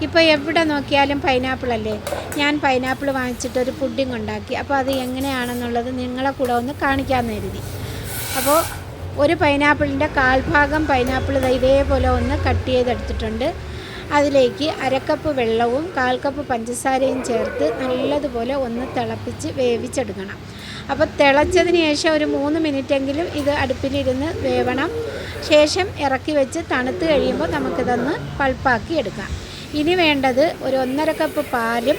ഇപ്പോൾ എവിടെ നോക്കിയാലും പൈനാപ്പിൾ അല്ലേ. ഞാൻ പൈനാപ്പിൾ വാങ്ങിച്ചിട്ടൊരു പുഡിംഗ് ഉണ്ടാക്കി. അപ്പോൾ അത് എങ്ങനെയാണെന്നുള്ളത് നിങ്ങളെ കൂടെ ഒന്ന് കാണിക്കാമെന്ന് കരുതി. അപ്പോൾ ഒരു പൈനാപ്പിളിൻ്റെ കാൽഭാഗം പൈനാപ്പിൾ ഇതേപോലെ ഒന്ന് കട്ട് ചെയ്തെടുത്തിട്ടുണ്ട്. അതിലേക്ക് അരക്കപ്പ് വെള്ളവും 1/4 കപ്പ് പഞ്ചസാരയും ചേർത്ത് നല്ലതുപോലെ ഒന്ന് തിളപ്പിച്ച് വേവിച്ചെടുക്കണം. അപ്പോൾ തിളച്ചതിന് ശേഷം ഒരു 3 മിനിറ്റെങ്കിലും ഇത് അടുപ്പിലിരുന്ന് വേവണം. ശേഷം ഇറക്കി വെച്ച് തണുത്ത് കഴിയുമ്പോൾ നമുക്കിതൊന്ന് പൾപ്പാക്കി എടുക്കാം. ഇനി വേണ്ടത് ഒരു 1.5 കപ്പ് പാലും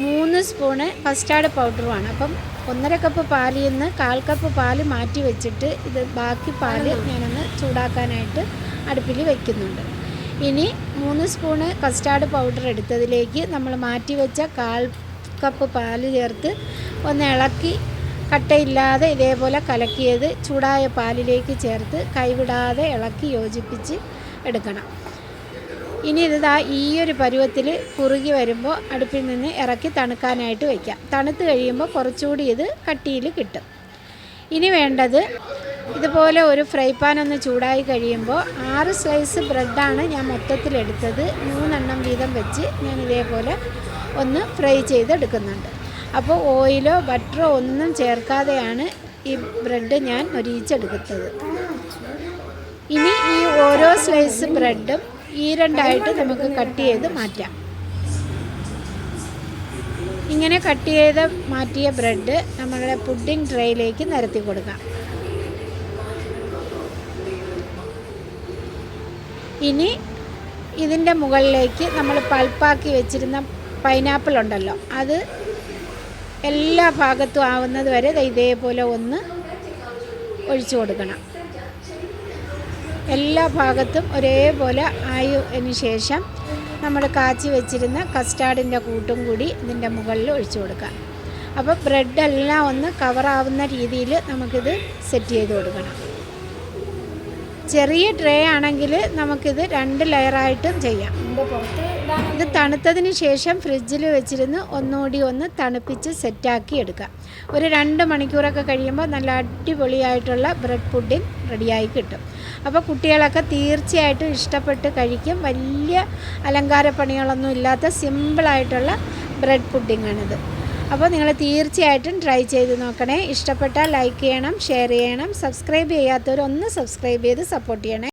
3 സ്പൂണ് കസ്റ്റാർഡ് പൗഡറുമാണ്. അപ്പം 1.5 കപ്പ് പാലിൽ നിന്ന് 1/4 കപ്പ് പാല് മാറ്റി വെച്ചിട്ട് ഇത് ബാക്കി പാല് ഞാനൊന്ന് ചൂടാക്കാനായിട്ട് അടുപ്പിൽ വയ്ക്കുന്നുണ്ട്. ഇനി 3 സ്പൂണ് കസ്റ്റാർഡ് പൗഡർ എടുത്തതിലേക്ക് നമ്മൾ മാറ്റി വെച്ച 1/4 കപ്പ് പാല് ചേർത്ത് ഒന്ന് ഇളക്കി കട്ടയില്ലാതെ ഇതേപോലെ കലക്കിയത് ചൂടായ പാലിലേക്ക് ചേർത്ത് കൈവിടാതെ ഇളക്കി യോജിപ്പിച്ച് എടുക്കണം. ഇനി ഇതാ ഈ ഒരു പരുവത്തിൽ കുറുകി വരുമ്പോൾ അടുപ്പിൽ നിന്ന് ഇറക്കി തണുക്കാനായിട്ട് വയ്ക്കാം. തണുത്ത് കഴിയുമ്പോൾ കുറച്ചുകൂടി ഇത് കട്ടിയിൽ കിട്ടും. ഇനി വേണ്ടത് ഇതുപോലെ ഒരു ഫ്രൈ പാൻ ഒന്ന് ചൂടായി കഴിയുമ്പോൾ 6 സ്ലൈസ് ബ്രെഡാണ് ഞാൻ മൊത്തത്തിലെടുത്തത്. 3 എണ്ണം വീതം വെച്ച് ഞാൻ ഇതേപോലെ ഒന്ന് ഫ്രൈ ചെയ്തെടുക്കുന്നുണ്ട്. അപ്പോൾ ഓയിലോ ബട്ടറോ ഒന്നും ചേർക്കാതെയാണ് ഈ ബ്രെഡ് ഞാൻ മൊരിയിച്ചെടുക്കുന്നത്. ഇനി ഈ ഓരോ സ്ലൈസ് ബ്രെഡും രണ്ടായിട്ട് നമുക്ക് കട്ട് ചെയ്ത് മാറ്റാം. ഇങ്ങനെ കട്ട് ചെയ്ത് മാറ്റിയ ബ്രെഡ് നമ്മളുടെ പുഡിംഗ് ട്രേയിലേക്ക് നിരത്തി കൊടുക്കാം. ഇനി ഇതിൻ്റെ മുകളിലേക്ക് നമ്മൾ പൾപ്പാക്കി വെച്ചിരുന്ന പൈനാപ്പിൾ ഉണ്ടല്ലോ, അത് എല്ലാ ഭാഗത്തും ആവുന്നത് വരെ ഇതേപോലെ ഒന്ന് ഒഴിച്ചു കൊടുക്കണം. എല്ലാ ഭാഗത്തും ഒരേപോലെ ആയതിനു ശേഷം നമ്മൾ കാച്ചി വെച്ചിരുന്ന കസ്റ്റാർഡിൻ്റെ കൂട്ടും കൂടി ഇതിൻ്റെ മുകളിൽ ഒഴിച്ചു കൊടുക്കാം. അപ്പോൾ ബ്രെഡെല്ലാം ഒന്ന് കവറാവുന്ന രീതിയിൽ നമുക്കിത് സെറ്റ് ചെയ്ത് കൊടുക്കണം. ചെറിയ ട്രേ ആണെങ്കിൽ നമുക്കിത് 2 ലെയറായിട്ടും ചെയ്യാം. ഇത് തണുത്തതിന് ശേഷം ഫ്രിഡ്ജിൽ വെച്ചിരുന്ന് ഒന്നുകൂടി ഒന്ന് തണുപ്പിച്ച് സെറ്റാക്കി എടുക്കാം. ഒരു 2 മണിക്കൂറൊക്കെ കഴിയുമ്പോൾ നല്ല അടിപൊളിയായിട്ടുള്ള ബ്രെഡ് പുഡിംഗ് റെഡിയായി കിട്ടും. അപ്പോൾ കുട്ടികളൊക്കെ തീർച്ചയായിട്ടും ഇഷ്ടപ്പെട്ട് കഴിക്കും. വലിയ അലങ്കാരപ്പണികളൊന്നും ഇല്ലാത്ത സിമ്പിളായിട്ടുള്ള ബ്രെഡ് പുഡിങ്ങാണിത്. അപ്പോൾ നിങ്ങൾ തീർച്ചയായിട്ടും ട്രൈ ചെയ്ത് നോക്കണേ. ഇഷ്ടപ്പെട്ടാൽ ലൈക്ക് ചെയ്യണം, ഷെയർ ചെയ്യണം. സബ്സ്ക്രൈബ് ചെയ്യാത്തവരൊന്ന് സബ്സ്ക്രൈബ് ചെയ്ത് സപ്പോർട്ട് ചെയ്യണേ.